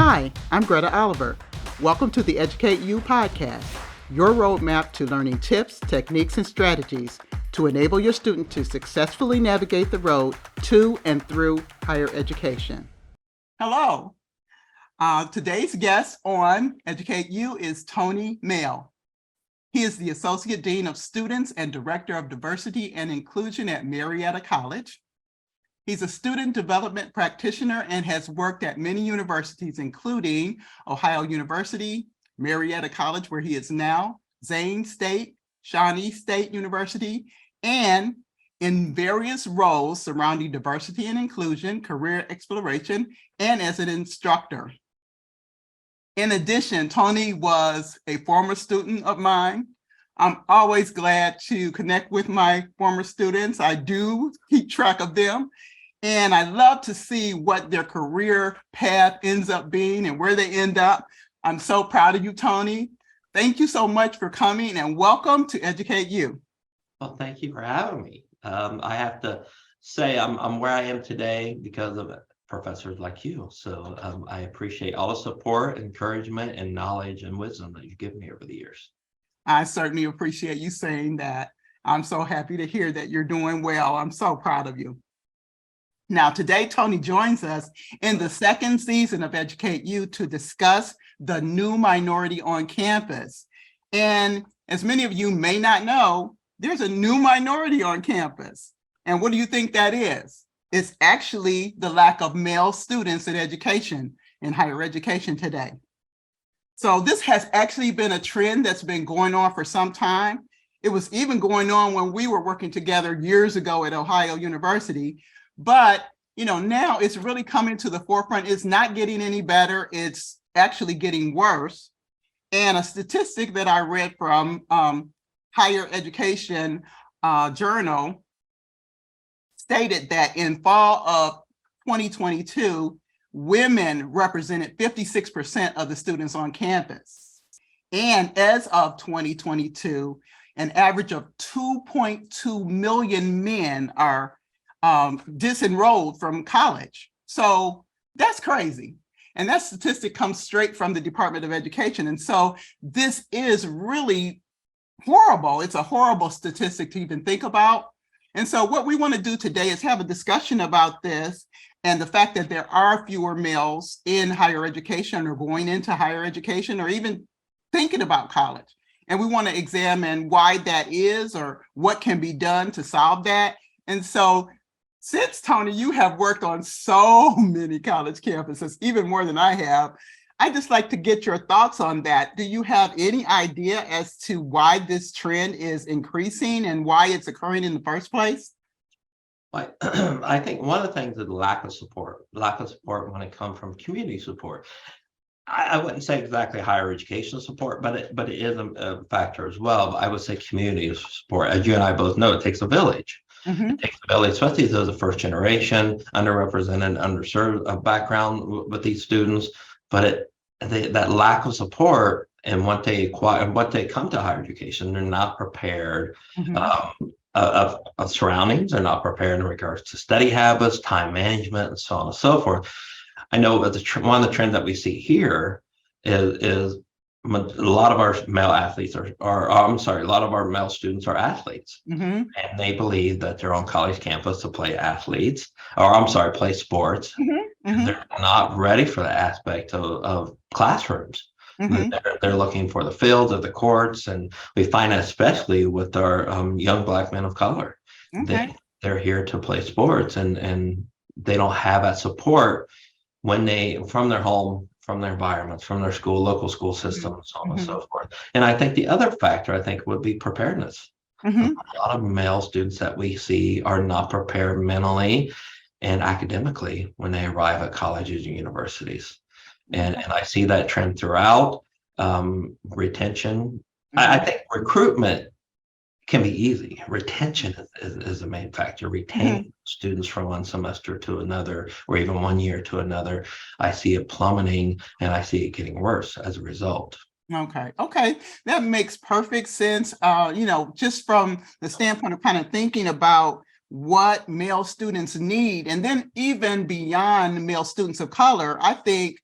Hi, I'm Greta Oliver. Welcome to the EducateU podcast, your roadmap to learning tips, techniques, and strategies to enable your student to successfully navigate the road to and through higher education. Hello. Today's guest on EducateU is Tony Mayle. He is the Associate Dean of Students and Director of Diversity and Inclusion at Marietta College. He's a student development practitioner and has worked at many universities, including Ohio University, Marietta College, where he is now, Zane State, Shawnee State University, and in various roles surrounding diversity and inclusion, career exploration, and as an instructor. In addition, Tony was a former student of mine. I'm always glad to connect with my former students. I do keep track of them. And I love to see what their career path ends up being and where they end up. I'm so proud of you, Tony. Thank you so much for coming and welcome to EducateU. Well, thank you for having me. I have to say I'm where I am today because of professors like you. So I appreciate all the support, encouragement, and knowledge and wisdom that you've given me over the years. I certainly appreciate you saying that. I'm so happy to hear that you're doing well. I'm so proud of you. Now, today, Tony joins us in the second season of EducateU to discuss the new minority on campus. And as many of you may not know, there's a new minority on campus. And what do you think that is? It's actually the lack of male students in education, in higher education today. So this has actually been a trend that's been going on for some time. It was even going on when we were working together years ago at Ohio University. But now it's really coming to the forefront. It's not getting any better. It's actually getting worse. And a statistic that I read from Higher Education Journal stated that in fall of 2022, women represented 56% of the students on campus. And as of 2022, an average of 2.2 million men are disenrolled from college. So that's crazy. And that statistic comes straight from the Department of Education. And so this is really horrible. It's a horrible statistic to even think about. And so what we want to do today is have a discussion about this and the fact that there are fewer males in higher education or going into higher education or even thinking about college. And we want to examine why that is or what can be done to solve that. And so since, Tony, you have worked on so many college campuses, even more than I have, I'd just like to get your thoughts on that. Do you have any idea as to why this trend is increasing and why it's occurring in the first place? I think one of the things is the lack of support when it comes from community support. I wouldn't say exactly higher education support, but it is a factor as well. I would say community support. As you and I both know, it takes a village. Mm-hmm. It takes a village, especially those of first generation, underrepresented, underserved background with these students. But that lack of support and what they come to higher education, they're not prepared of surroundings. They're not prepared in regards to study habits, time management, and so on and so forth. I know that one of the trends that we see here is a lot of our male athletes a lot of our male students are athletes, and they believe that they're on college campus to play play sports. And they're not ready for the aspect of classrooms. They're looking for the fields or the courts, and we find that especially with our young Black men of color. They're here to play sports, and they don't have that support from their home, from their environments, from their school, local school system, and so on and so forth. And I think the other factor, would be preparedness. A lot of male students that we see are not prepared mentally and academically when they arrive at colleges and universities. And I see that trend throughout. Retention. I think recruitment can be easy. Retention is the main factor. Retain students from one semester to another, or even 1 year to another. I see it plummeting, and I see it getting worse as a result. Okay, that makes perfect sense. Just from the standpoint of kind of thinking about what male students need, and then even beyond male students of color, I think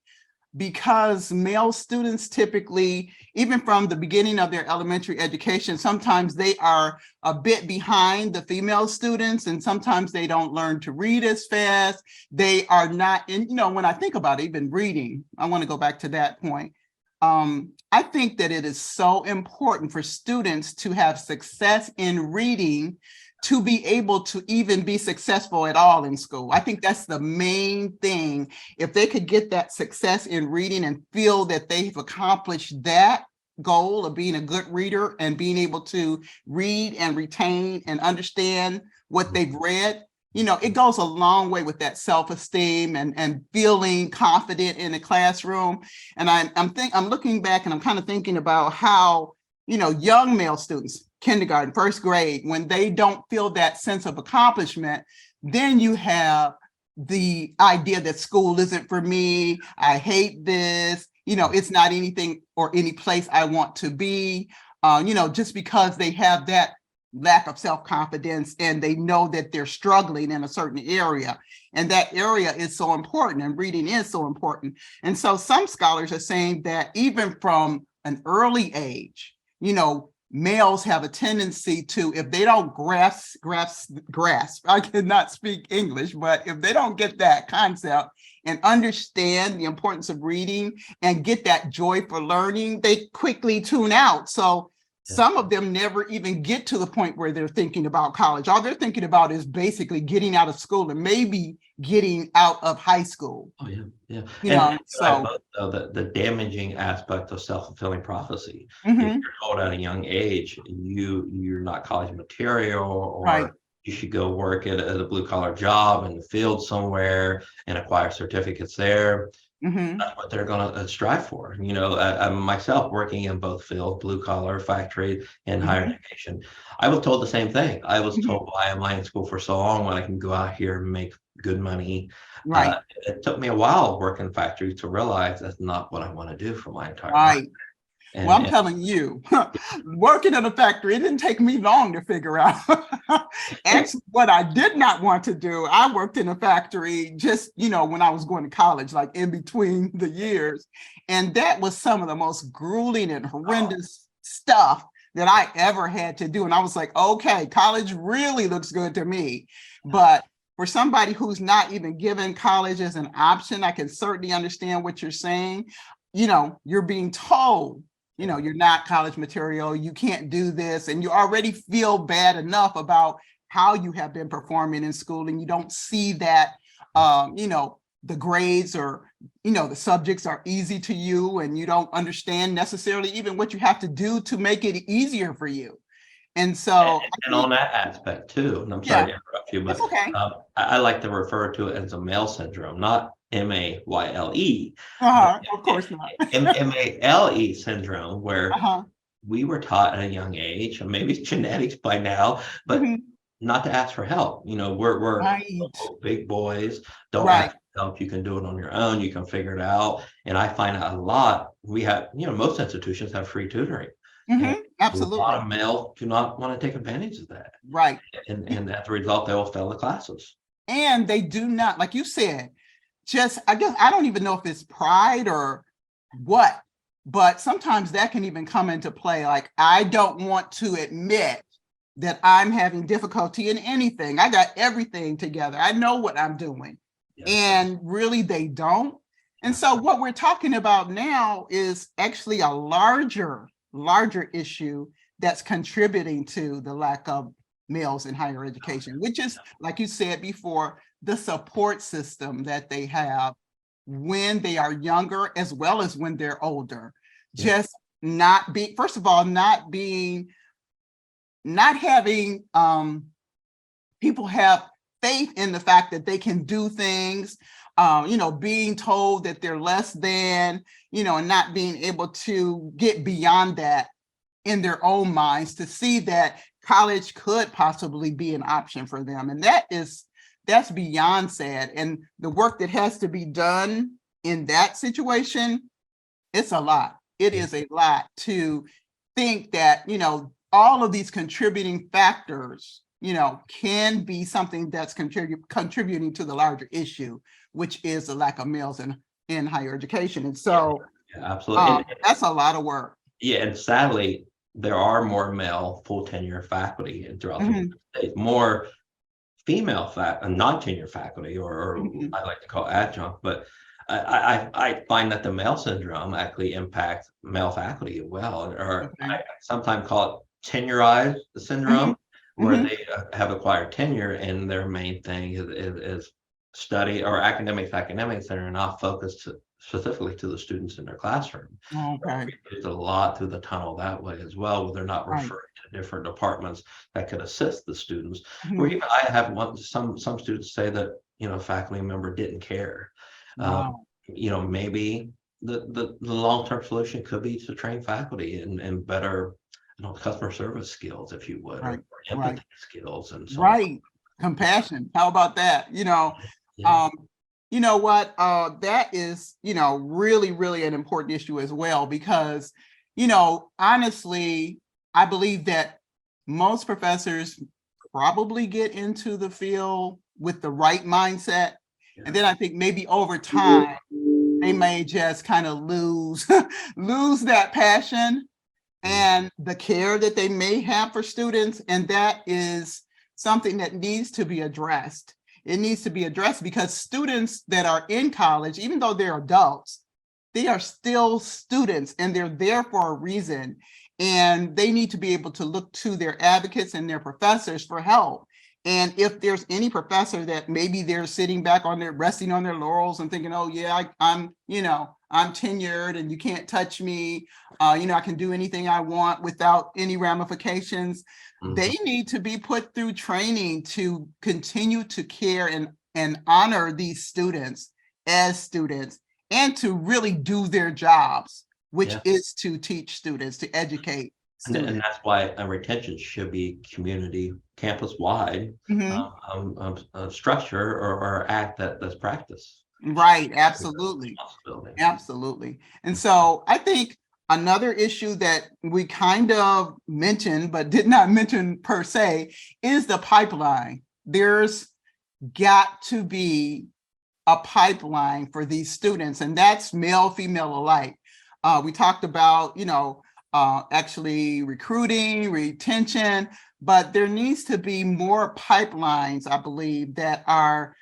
because male students typically, even from the beginning of their elementary education, sometimes they are a bit behind the female students, and sometimes they don't learn to read as fast. They are not in, when I think about even reading, I want to go back to that point. I think that it is so important for students to have success in reading to be able to even be successful at all in school. I think that's the main thing. If they could get that success in reading and feel that they've accomplished that goal of being a good reader and being able to read and retain and understand what they've read, it goes a long way with that self-esteem and feeling confident in the classroom. And I'm looking back and I'm kind of thinking about how, young male students, kindergarten, first grade, when they don't feel that sense of accomplishment, then you have the idea that school isn't for me. I hate this. It's not anything or any place I want to be, just because they have that lack of self-confidence and they know that they're struggling in a certain area. And that area is so important, and reading is so important. And so some scholars are saying that even from an early age, males have a tendency to, if they don't grasp, I cannot speak English, but if they don't get that concept and understand the importance of reading and get that joy for learning, they quickly tune out. So some of them never even get to the point where they're thinking about college. All they're thinking about is basically getting out of school and maybe getting out of high school. Oh yeah, yeah. So the damaging aspect of self-fulfilling prophecy. If mhm, you're told at a young age you're not college material, or right. you should go work at a blue collar job in the field somewhere and acquire certificates there. Mhm, That's what they're going to strive for. Myself working in both fields, blue collar, factory, and higher mhm, education, I was told the same thing. I was mhm, told, why am I in school for so long when I can go out here and make good money? right. It took me a while working in factory to realize that's not what I want to do for my entire life. Right. Well, I'm And telling you, working in a factory, it didn't take me long to figure out. Actually, what I did not want to do, I worked in a factory just, when I was going to college, like in between the years. And that was some of the most grueling and horrendous stuff that I ever had to do. And I was like, okay, college really looks good to me. But for somebody who's not even given college as an option, I can certainly understand what you're saying. You're being told, you're not college material, you can't do this, and you already feel bad enough about how you have been performing in school, and you don't see that, the grades or, the subjects are easy to you, and you don't understand necessarily even what you have to do to make it easier for you. And so and on that aspect too, and I'm sorry yeah, to interrupt you, it's but okay. I like to refer to it as a male syndrome, not Mayle, but Of course not. Male syndrome, where Uh-huh. we were taught at a young age, and maybe it's genetics by now, but Mhm. not to ask for help. We're Right, big boys. Don't right. ask for help. You can do it on your own. You can figure it out. And I find out a lot. We have, most institutions have free tutoring. And a lot Absolutely. of males do not want to take advantage of that. Right. And as a result, they will fail the classes. And they do not, like you said, I guess, I don't even know if it's pride or what, but sometimes that can even come into play. Like, I don't want to admit that I'm having difficulty in anything. I got everything together. I know what I'm doing. Yeah. And really, they don't. And so what we're talking about now is actually a larger issue that's contributing to the lack of males in higher education, which is, like you said before, the support system that they have when they are younger as well as when they're older. Yeah. Just not being, first of all, not having people have faith in the fact that they can do things, being told that they're less than, and not being able to get beyond that in their own minds to see that college could possibly be an option for them. And that's beyond sad. And the work that has to be done in that situation, it's a lot. It is a lot to think that, all of these contributing factors, can be something that's contributing to the larger issue, which is the lack of males in in higher education. And so Yeah, absolutely. that's a lot of work. Yeah, and sadly, there are more male full tenure faculty and throughout the Mhm, state, more female non-tenure faculty, or mhm. I like to call adjunct, but I find that the male syndrome actually impacts male faculty as well, or Okay. I sometimes call it tenurized Mhm, syndrome, where mhm. they have acquired tenure and their main thing is study or academics that are not focused specifically to the students in their classroom. Okay. There's a lot through the tunnel that way as well, where they're not Right. referring to different departments that could assist the students. Or Mhm. even I have some students say that, a faculty member didn't care. Um, Wow. Maybe the long-term solution could be to train faculty in better, customer service skills, if you would, Right. or Right. empathy skills and so on. Right. Compassion. How about that? Yeah. Um, you know what? That is, really, really an important issue as well, because, honestly, I believe that most professors probably get into the field with the right mindset. And then I think maybe over time, they may just kind of lose lose that passion and the care that they may have for students. And that is something that needs to be addressed. It needs to be addressed because students that are in college, even though they're adults, they are still students and they're there for a reason. And they need to be able to look to their advocates and their professors for help. And if there's any professor that maybe they're sitting back on resting on their laurels and thinking, oh yeah, I'm tenured and you can't touch me. I can do anything I want without any ramifications. They Mhm. need to be put through training to continue to care and honor these students as students and to really do their jobs, which Yeah. is to teach students, to educate And students. that's why a retention should be community, campus-wide, Mhm. structure or act that's practiced. Right, absolutely. Responsibility. Absolutely. And so I think another issue that we kind of mentioned, but did not mention per se, is the pipeline. There's got to be a pipeline for these students, and that's male, female alike. We talked about, actually recruiting, retention, but there needs to be more pipelines, I believe, that are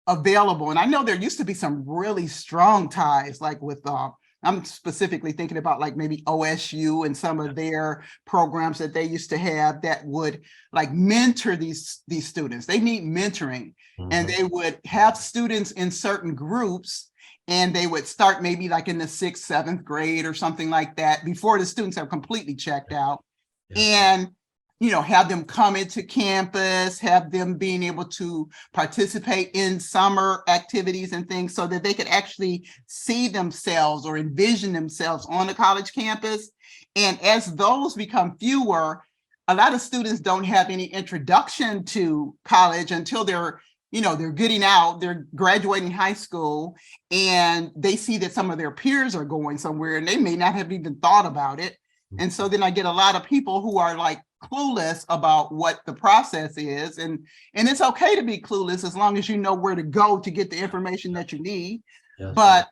available. And I know there used to be some really strong ties, like with I'm specifically thinking about like maybe OSU and some of their programs that they used to have that would like mentor these students. They need mentoring, and Mhm. they would have students in certain groups, and they would start maybe like in the 6th, 7th grade or something like that before the students have completely checked out. Yeah. And have them come into campus, have them being able to participate in summer activities and things so that they could actually see themselves or envision themselves on the college campus. And as those become fewer, a lot of students don't have any introduction to college until they're getting out, they're graduating high school, and they see that some of their peers are going somewhere and they may not have even thought about it. And so then I get a lot of people who are like clueless about what the process is. And it's okay to be clueless as long as you know where to go to get the information that you need. Yes. But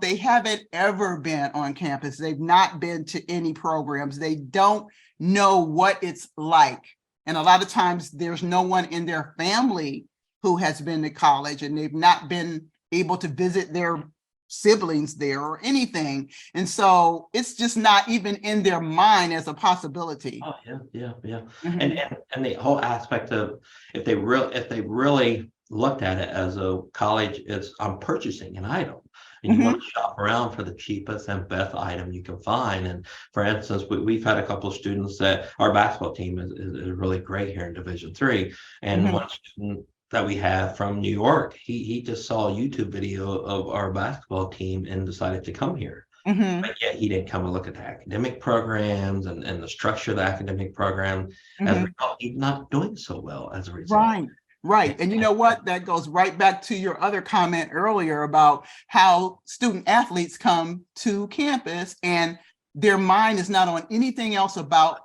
they haven't ever been on campus. They've not been to any programs. They don't know what it's like. And a lot of times there's no one in their family who has been to college, and they've not been able to visit their siblings there or anything. And so it's just not even in their mind as a possibility. Oh, yeah. And, Mhm, and and the whole aspect of if they really looked at it as a college is I'm purchasing an item, and you want mhm, to shop around for the cheapest and best item you can find. And for instance, we've had a couple of students that our basketball team is really great here in Division III, and mhm, one student that we have from New York, he just saw a YouTube video of our basketball team and decided to come here. mhm, But yet he didn't come and look at the academic programs and the structure of the academic program. As a mhm. result, he's not doing so well as a result. Right, right. And you know what? That goes right back to your other comment earlier about how student athletes come to campus and their mind is not on anything else about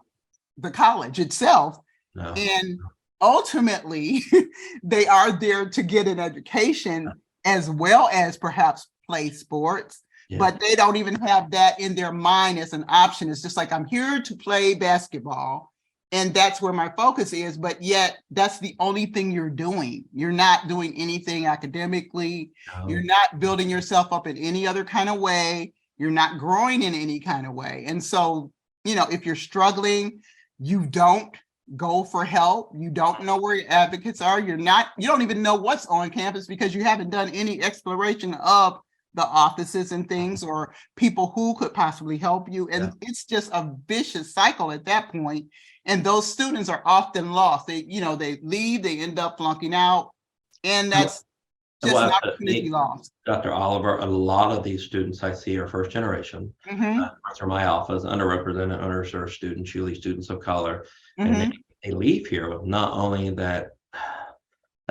the college itself. No. And ultimately, they are there to get an education as well as perhaps play sports, Yeah. but they don't even have that in their mind as an option. It's just like, I'm here to play basketball, and that's where my focus is, but yet that's the only thing you're doing. You're not doing anything academically. You're not building yourself up in any other kind of way. You're not growing in any kind of way. And so, if you're struggling, you don't go for help. You don't know where your advocates are. You don't even know what's on campus because you haven't done any exploration of the offices and things or people who could possibly help you. And it's just a vicious cycle at that point. And those students are often lost. They leave, they end up flunking out. And that's just an opportunity lost. Dr. Oliver, a lot of these students I see are first generation. Through my office, underrepresented, underserved students, usually students of color. And they leave here with not only that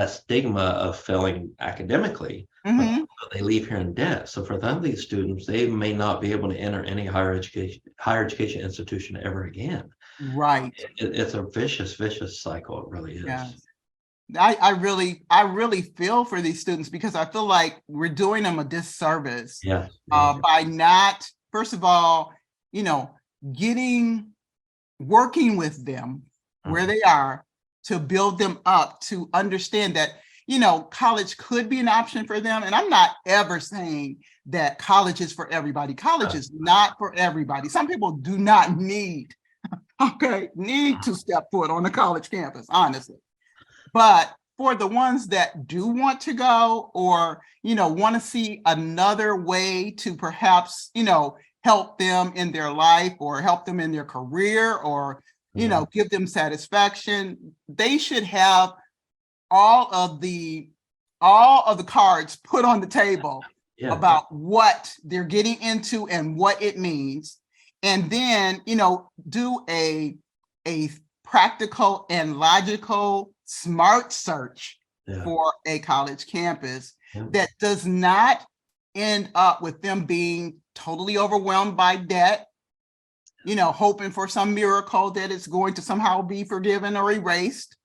stigma of failing academically, but they leave here in debt. So for them, these students, they may not be able to enter any higher education institution ever again. Right. It's a vicious cycle. It really is. Yes. I really feel for these students because I feel like we're doing them a disservice by not, first of all, working with them where they are to build them up, to understand that, college could be an option for them. And I'm not ever saying that college is for everybody. College is not for everybody. Some people do not need to step foot on a college campus, honestly. But for the ones that do want to go or, want to see another way to perhaps, help them in their life or help them in their career or, give them satisfaction, they should have all of the cards put on the table about what they're getting into and what it means. And then, do a practical and logical smart search for a college campus that does not end up with them being totally overwhelmed by debt, hoping for some miracle that it's going to somehow be forgiven or erased.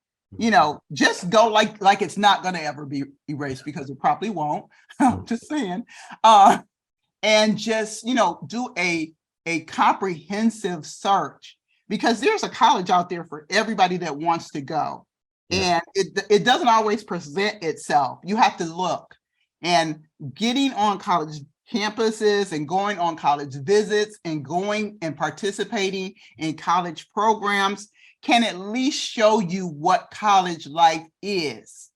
Just go like it's not going to ever be erased because it probably won't. I'm just saying. And just, do a comprehensive search because there's a college out there for everybody that wants to go. And it doesn't always present itself. You have to look, and getting on college campuses and going on college visits and going and participating in college programs can at least show you what college life is.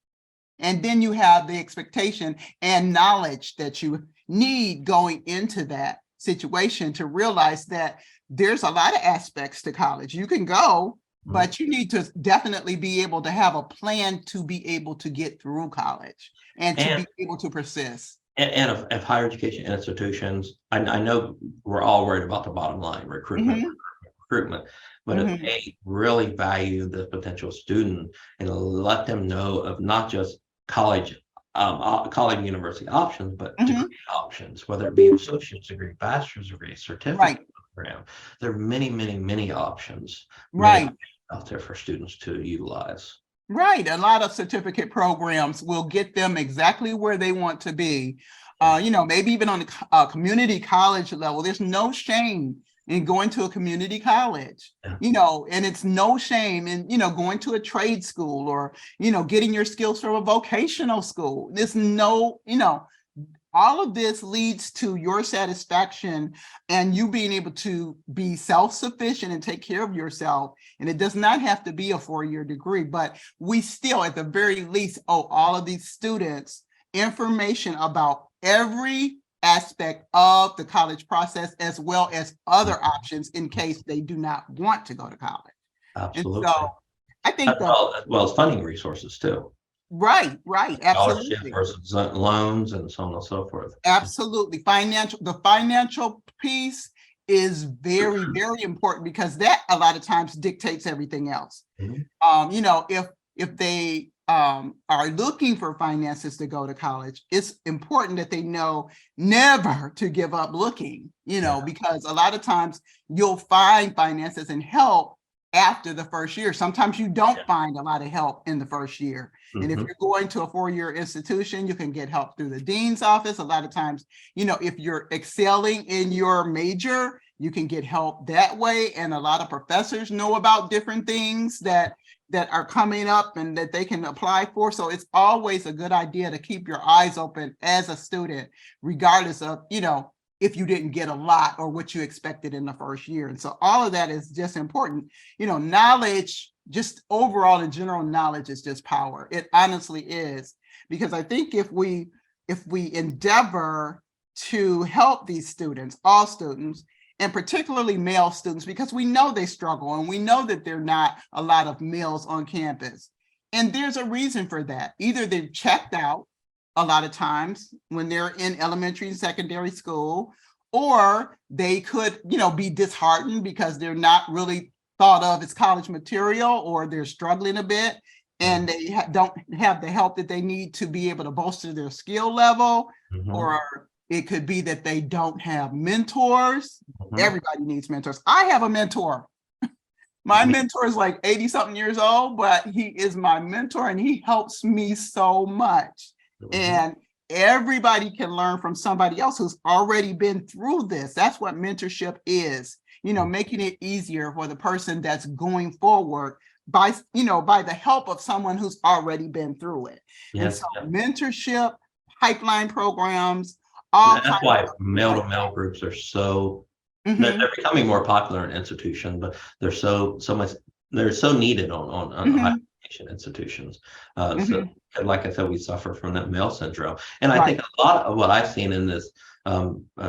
And then you have the expectation and knowledge that you need going into that situation to realize that there's a lot of aspects to college. You can go, but you need to definitely be able to have a plan to be able to get through college and to be able to persist. And if higher education institutions, I know we're all worried about the bottom line, recruitment, but if they really value the potential student and let them know of not just college university options, but degree options, whether it be associate's degree, bachelor's degree, certificate program, there are many options out there for students to utilize. Right. A lot of certificate programs will get them exactly where they want to be. Maybe even on the community college level, there's no shame in going to a community college, and it's no shame in, going to a trade school or, getting your skills from a vocational school. There's no, all of this leads to your satisfaction and you being able to be self-sufficient and take care of yourself. And it does not have to be a 4-year degree, but we still, at the very least, owe all of these students information about every aspect of the college process, as well as other options in case they do not want to go to college. Absolutely. And so I think as well as funding resources too. Right, absolutely. Versus loans and so on and so forth. Absolutely. The financial piece is very, very important because that a lot of times dictates everything else. If they are looking for finances to go to college, it's important that they know never to give up looking, because a lot of times you'll find finances and help after the first year. Sometimes you don't Yeah. find a lot of help in the first year. And if Mhm. you're going to a 4-year institution, you can get help through the dean's office. A lot of times, if you're excelling in your major, you can get help that way. And a lot of professors know about different things that are coming up and that they can apply for. So it's always a good idea to keep your eyes open as a student, regardless of, if you didn't get a lot or what you expected in the first year. And so all of that is just important. Knowledge, just overall in general, knowledge is just power. It honestly is, because I think if we endeavor to help these students, all students, and particularly male students, because we know they struggle and we know that there are not a lot of males on campus. And there's a reason for that. Either they've checked out a lot of times when they're in elementary and secondary school, or they could, be disheartened because they're not really thought of as college material, or they're struggling a bit and they don't have the help that they need to be able to bolster their skill level, Mhm. or it could be that they don't have mentors. Mhm. Everybody needs mentors. I have a mentor. My mentor is like 80 something years old, but he is my mentor and he helps me so much. Mhm. And everybody can learn from somebody else who's already been through this. That's what mentorship is, making it easier for the person that's going forward by the help of someone who's already been through it. And Yes. so Yeah. mentorship, pipeline programs, all That's kinds why of male to male groups are so Mhm, they're becoming more popular in institutions, but they're so much they're so needed on higher mhm, education institutions. So mhm. and like I said, we suffer from that male syndrome. And I Right. think a lot of what I've seen in this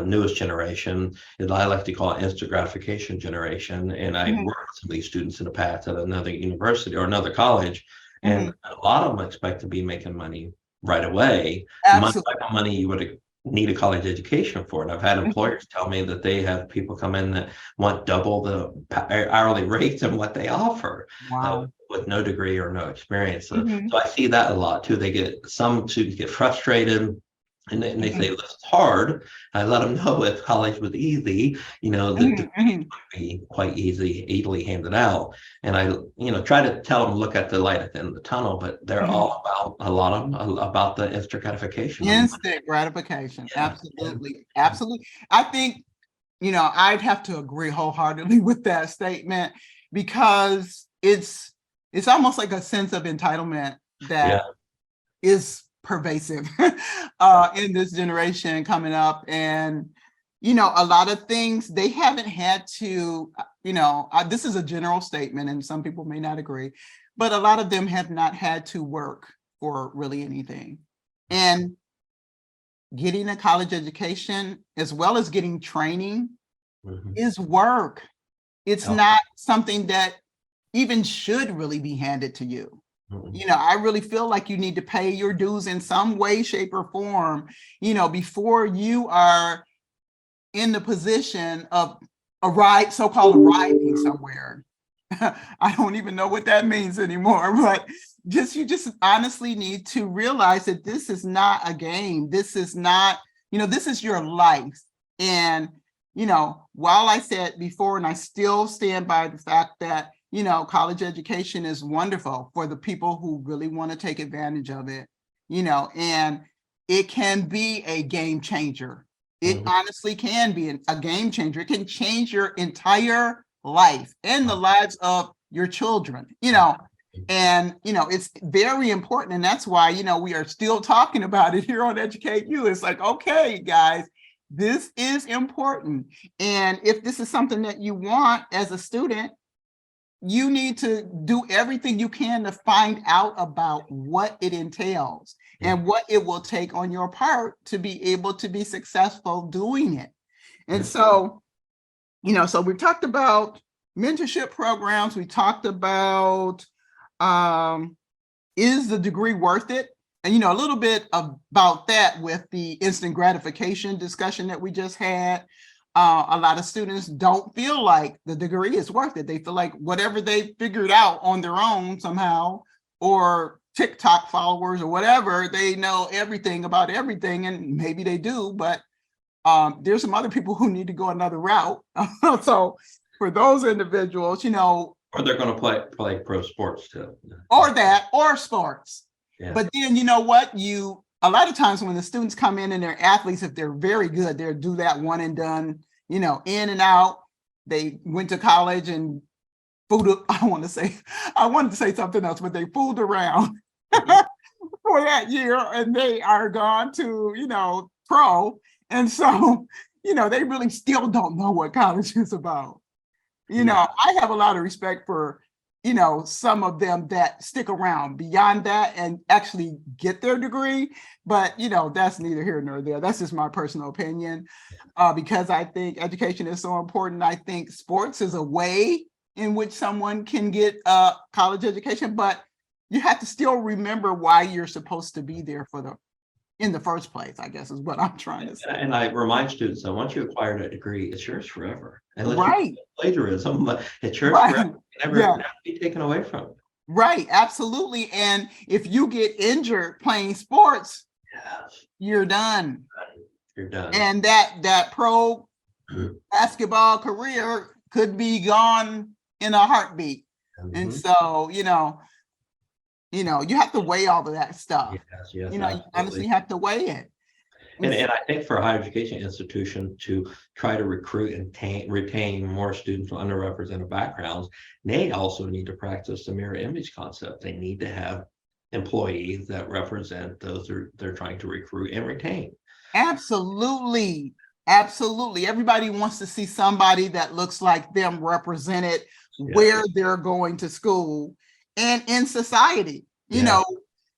newest generation is I like to call it instant gratification generation. And I Mhm, worked with some of these students in the past at another university or another college, and mhm. a lot of them expect to be making money right away, money Absolutely. like money you would need a college education for. And I've had Mhm. employers tell me that they have people come in that want double the hourly rates and what they offer Wow. with no degree or no experience. So, Mhm, so I see that a lot too. Some students get frustrated and they say, mhm, this is hard. I let them know if college was easy, the mhm, degrees mhm, would be quite easily handed out. And I, try to tell them, look at the light at the end of the tunnel, but they're mhm. all about, a lot of them, about the instant gratification of money. Instant gratification. Yeah. Absolutely. Absolutely. I think, I'd have to agree wholeheartedly with that statement, because it's almost like a sense of entitlement Yeah. that is pervasive in this generation coming up. And, a lot of things they haven't had to, this is a general statement and some people may not agree, but a lot of them have not had to work for really anything. And getting a college education, as well as getting training, Mhm. is work. It's Yeah. not something that even should really be handed to you. Mhm. I really feel like you need to pay your dues in some way, shape, or form, before you are in the position of so-called arriving somewhere. I don't even know what that means anymore, but you just honestly need to realize that this is not a game. This is not, this is your life. And, while I said before, and I still stand by the fact that, college education is wonderful for the people who really want to take advantage of it, and it can be a game changer. It Mhm. honestly can be a game changer. It can change your entire life and the lives of your children, and it's very important. And that's why, we are still talking about it here on EducateU. It's like, okay, guys, this is important. And if this is something that you want as a student, you need to do everything you can to find out about what it entails Yeah. and what it will take on your part to be able to be successful doing it. And Yeah. so, so we talked about mentorship programs. We talked about, is the degree worth it? And, a little bit about that with the instant gratification discussion that we just had. A lot of students don't feel like the degree is worth it. They feel like whatever they figured out on their own somehow, or TikTok followers or whatever, they know everything about everything, and maybe they do, but there's some other people who need to go another route. So for those individuals, Or they're going to play pro sports too. or that, or sports. Yeah. But then you know what? A lot of times when the students come in and they're athletes, if they're very good, they'll do that one and done, in and out. They went to college and fooled. I wanted to say something else, but they fooled around for that year and they are gone to, pro. And so, they really still don't know what college is about. I have a lot of respect for, some of them that stick around beyond that and actually get their degree. But, that's neither here nor there. That's just my personal opinion, because I think education is so important. I think sports is a way in which someone can get a college education, but you have to still remember why you're supposed to be there in the first place, I guess is what I'm trying to say. And I remind students that once you acquire that degree, it's yours forever. Unless Right. Plagiarism, but it's yours Right. forever. Never be taken away from it. Right, absolutely. And if you get injured playing sports, Yes. you're done. You're done. And that pro basketball career could be gone in a heartbeat. And so, you have to weigh all of that stuff. Yes, You honestly have to weigh it. And I think for a higher education institution to try to recruit and retain more students from underrepresented backgrounds, they also need to practice the mirror image concept. They need to have employees that represent those they're trying to recruit and retain. Absolutely. Absolutely. Everybody wants to see somebody that looks like them represented where they're going to school and in society,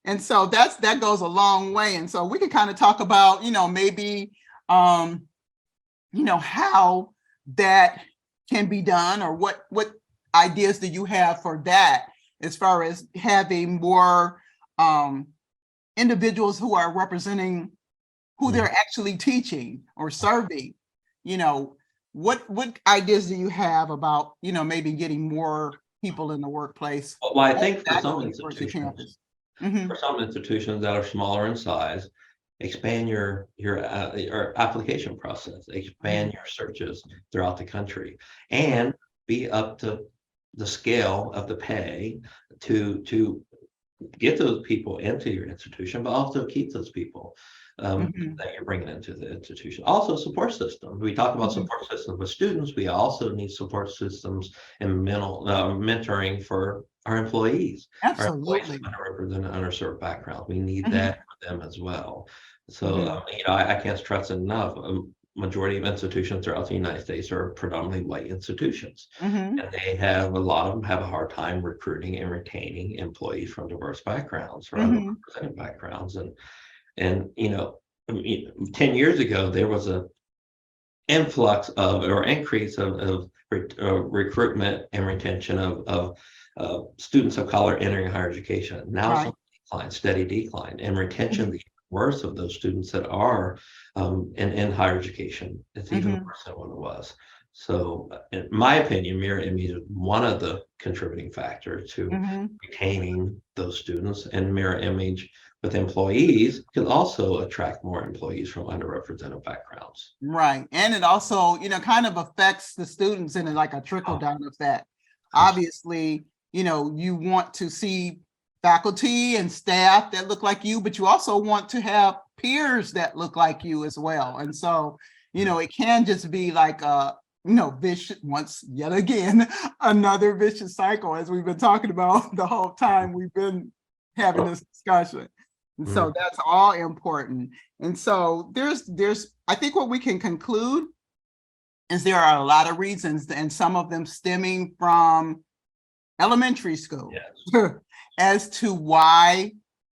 and so that goes a long way. And so we can kind of talk about, maybe, how that can be done, or what ideas do you have for that, as far as having more individuals who are representing who they're actually teaching or serving. What ideas do you have about, maybe getting more people in the workplace? Well, I think for some institutions that are smaller in size, expand your application process, expand your searches throughout the country, and be up to the scale of the pay to get those people into your institution, but also keep those people that you're bringing into the institution. Also, support systems. We talk about support systems with students. We also need support systems and mentoring for our employees. Absolutely. Our employees from underrepresented, underserved backgrounds. We need that for them as well. So, I can't stress enough. Majority of institutions throughout the United States are predominantly white institutions, and a lot of them have a hard time recruiting and retaining employees from diverse backgrounds or underrepresented backgrounds. And 10 years ago, there was a influx or increase of recruitment and retention of students of color entering higher education. Now it's on steady decline, and retention, the worst of those students that are in higher education, it's even worse than what it was. So in my opinion, mirror image is one of the contributing factors to retaining those students, and mirror image with employees can also attract more employees from underrepresented backgrounds. Right. And it also, kind of affects the students in like a trickle down effect. Obviously, you want to see faculty and staff that look like you, but you also want to have peers that look like you as well. And so, it can just be like vicious, yet again, another vicious cycle, as we've been talking about the whole time we've been having this discussion. And so that's all important. And so I think what we can conclude is there are a lot of reasons, and some of them stemming from elementary school, as to why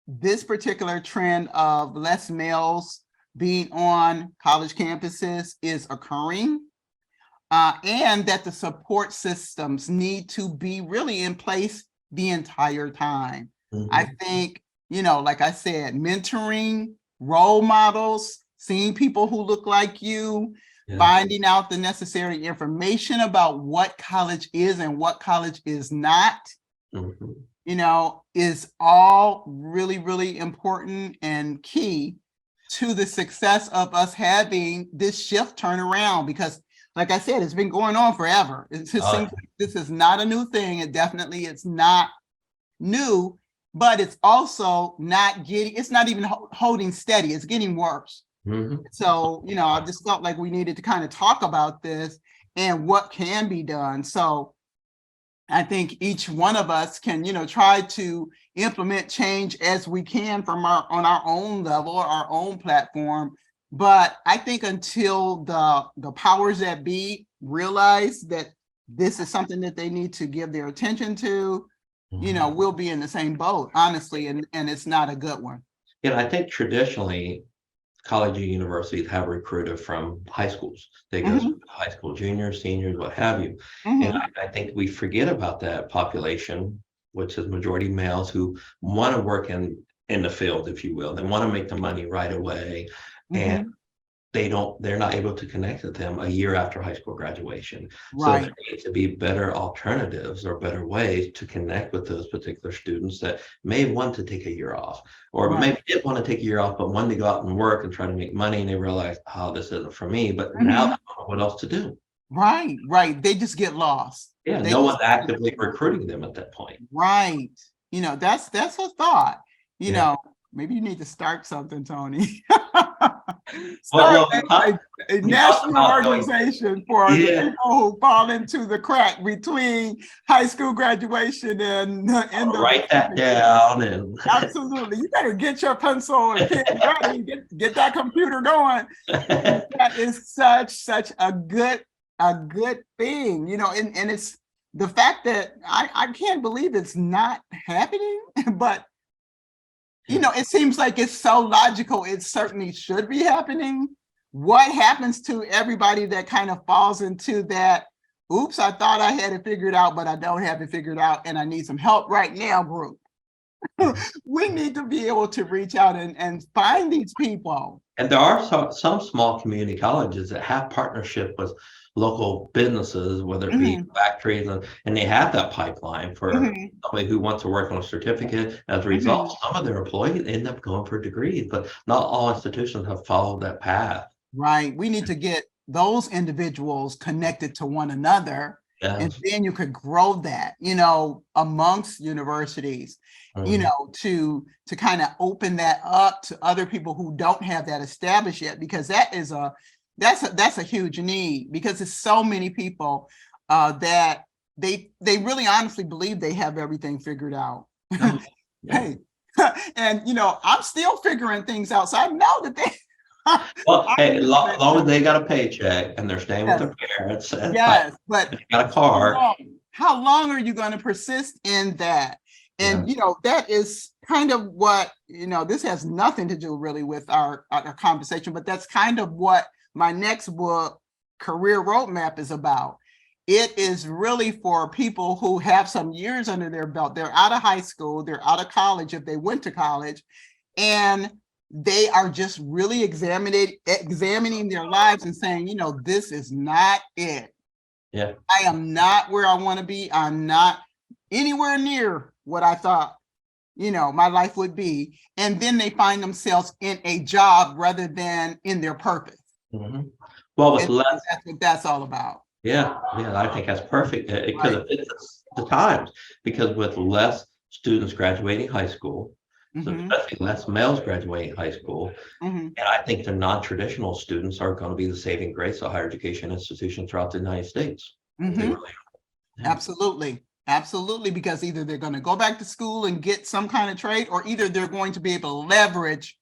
this particular trend of less males being on college campuses is occurring, and that the support systems need to be really in place the entire time. I think, like I said, mentoring, role models, seeing people who look like you, finding out the necessary information about what college is and what college is not, is all really, really important and key to the success of us having this shift turn around. Because like I said, it's been going on forever. It just Oh, seems like this is not a new thing. It definitely it's not new, but it's also not getting, it's not even holding steady. It's getting worse. mhm. So, I just felt like we needed to kind of talk about this and what can be done. So I think each one of us can, try to implement change as we can from on our own level, our own platform. But I think until the powers that be realize that this is something that they need to give their attention to, we'll be in the same boat, honestly, and it's not a good one. I think traditionally college and universities have recruited from high schools. They go to high school juniors, seniors, what have you. And I think we forget about that population, which is majority males who want to work in the field, if you will. They want to make the money right away. And they're not able to connect with them a year after high school graduation. So Right. there needs to be better alternatives or better ways to connect with those particular students that may want to take a year off, or Right. maybe did want to take a year off, but wanted to go out and work and try to make money, and they realize, oh, this isn't for me. But now they don't know what else to do. Right. They just get lost. Yeah, They no one's just actively recruiting them at that point. Right. That's a thought. Yeah. Maybe you need to start something, Tony. Well, Start a we talked national about doing- organization for the Yeah. people who fall into the crack between high school graduation and the end of Write that down and Absolutely. You better get your pencil and pen ready, get that computer going. That is such a good thing, and it's the fact that I can't believe it's not happening, but it seems like it's so logical. It certainly should be happening. What happens to everybody that kind of falls into that, oops, I thought I had it figured out, but I don't have it figured out and I need some help right now group? We need to be able to reach out and find these people. And there are some small community colleges that have partnership with local businesses, whether it be factories, and they have that pipeline for somebody who wants to work on a certificate. As a result, some of their employees end up going for degrees, but not all institutions have followed that path. Right. We need to get those individuals connected to one another. And Yes. then you could grow that, amongst universities, to kind of open that up to other people who don't have that established yet, because that's a huge need, because it's so many people that they really honestly believe they have everything figured out. Yeah. Hey, and I'm still figuring things out. So I know that they Well, hey, as long as they got a paycheck and they're staying with their parents, and yes, but got a car. How long are you going to persist in that? And that is kind of what this has nothing to do really with our conversation, but that's kind of what my next book, Career Roadmap, is about. It is really for people who have some years under their belt. They're out of high school, they're out of college if they went to college, and they are just really examining their lives and saying, this is not it. Yeah. I am not where I want to be. I'm not anywhere near what I thought, my life would be. And then they find themselves in a job rather than in their purpose. Well, with less, that's what that's all about. Yeah, I think that's perfect because it fits the times. Because with less students graduating high school, so especially less males graduating high school, and I think the non-traditional students are going to be the saving grace of higher education institutions throughout the United States. They really are. Yeah. Absolutely, because either they're going to go back to school and get some kind of trade, or either they're going to be able to leverage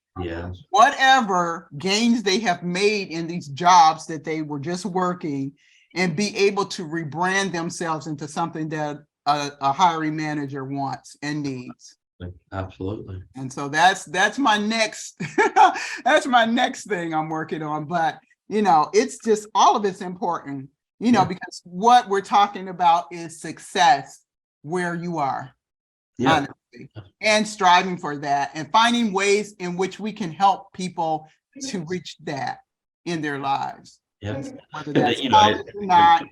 whatever gains they have made in these jobs that they were just working, and be able to rebrand themselves into something that a hiring manager wants and needs. Absolutely. And so that's my next that's my next thing I'm working on. But it's just all of it's important, because what we're talking about is success where you are, honestly, and striving for that and finding ways in which we can help people to reach that in their lives. Whether that's college or not,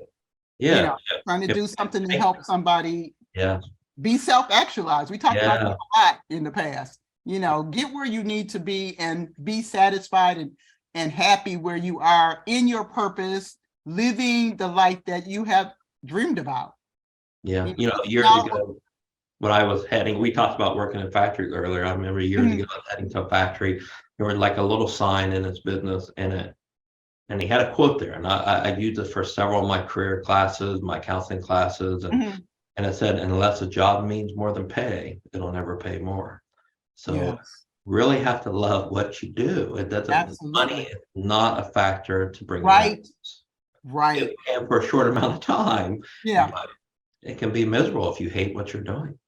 trying to do something to help somebody be self-actualized. We talked about that a lot in the past. Get where you need to be and be satisfied and happy where you are in your purpose, living the life that you have dreamed about. Yeah, You you know, know, years now- ago, when I was heading, we talked about working in factories earlier. I remember years Mhm. ago, I was heading to a factory. There was like a little sign in his business and he had a quote there. And I used it for several of my career classes, my counseling classes, Mhm. and it said, unless a job means more than pay, it'll never pay more. So Yes, really have to love what you do. It doesn't, money absolutely. is not a factor to bring you Right, happiness. right. It can for a short amount of time, Yeah. but it can be miserable if you hate what you're doing.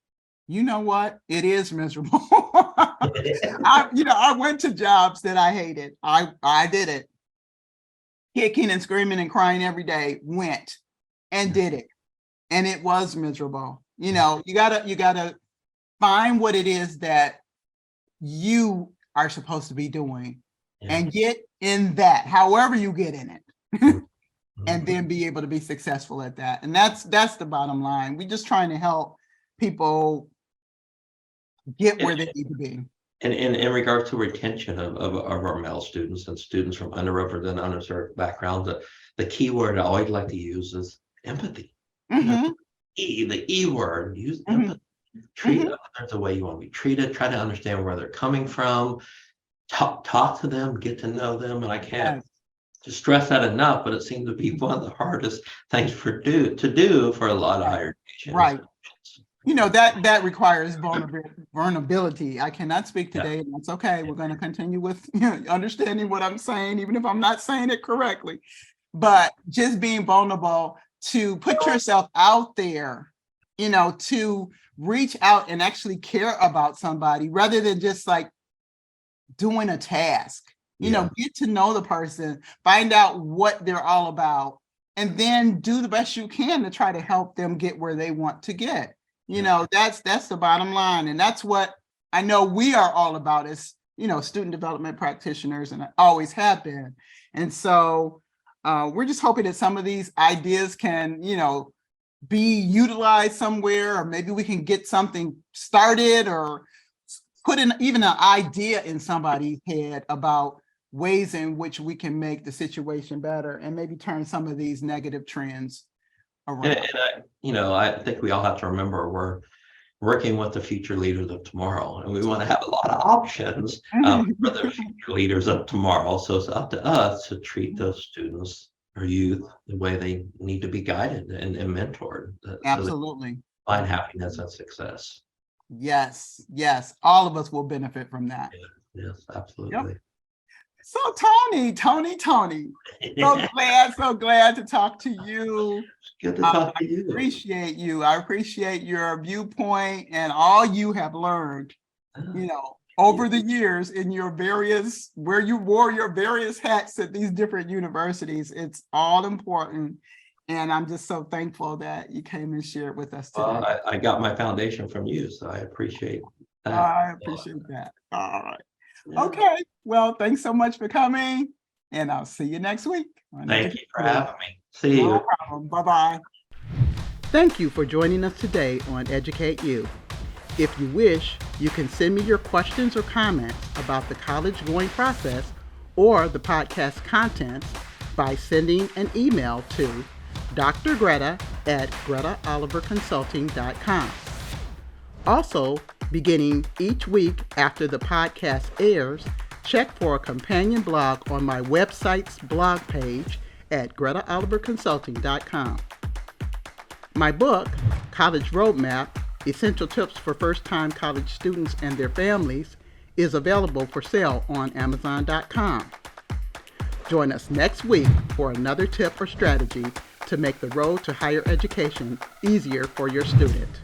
You know what? It is miserable. I went to jobs that I hated. I did it. Kicking and screaming and crying every day, went and did it. And it was miserable. You know, you gotta find what it is that you are supposed to be doing and get in that, however you get in it. And then be able to be successful at that. And that's the bottom line. We're just trying to help people get where they need to be. And in regards to retention of our male students and students from underrepresented, underserved backgrounds, the key word I always like to use is empathy. You know, the E word, use empathy. Treat others the way you want to be treated. Try to understand where they're coming from. Talk to them, get to know them. And I can't stress that enough, but it seems to be one of the hardest things to do for a lot of higher education. Right. You know, that requires vulnerability. I cannot speak today, and that's okay. We're going to continue with understanding what I'm saying, even if I'm not saying it correctly. But just being vulnerable to put yourself out there, you know, to reach out and actually care about somebody rather than just like doing a task. You know, get to know the person, find out what they're all about, and then do the best you can to try to help them get where they want to get. You know, that's the bottom line. And that's what I know we are all about as, you know, student development practitioners, and always have been. And so we're just hoping that some of these ideas can, you know, be utilized somewhere, or maybe we can get something started or put in even an idea in somebody's head about ways in which we can make the situation better and maybe turn some of these negative trends around. And I think we all have to remember we're working with the future leaders of tomorrow, and we want to have a lot of options for the future leaders of tomorrow. So it's up to us to treat those students or youth the way they need to be guided and mentored. Absolutely. So find happiness and success. Yes, yes. All of us will benefit from that. Yes, absolutely. Yep. So Tony, so glad to talk to you. Good to talk to you. I appreciate your viewpoint and all you have learned, you know, over the years in your various, where you wore your various hats at these different universities. It's all important. And I'm just so thankful that you came and shared with us today. Well, I got my foundation from you, so I appreciate that. I appreciate that. All right. Okay. Well, thanks so much for coming, and I'll see you next week. Thank you for having me. See you. No problem. Bye-bye. Thank you for joining us today on EducateU. If you wish, you can send me your questions or comments about the college going process or the podcast contents by sending an email to Dr. Greta at gretaoliverconsulting.com. Also, beginning each week after the podcast airs, check for a companion blog on my website's blog page at gretaoliverconsulting.com. My book, College Roadmap, Essential Tips for First-Time College Students and Their Families, is available for sale on Amazon.com. Join us next week for another tip or strategy to make the road to higher education easier for your student.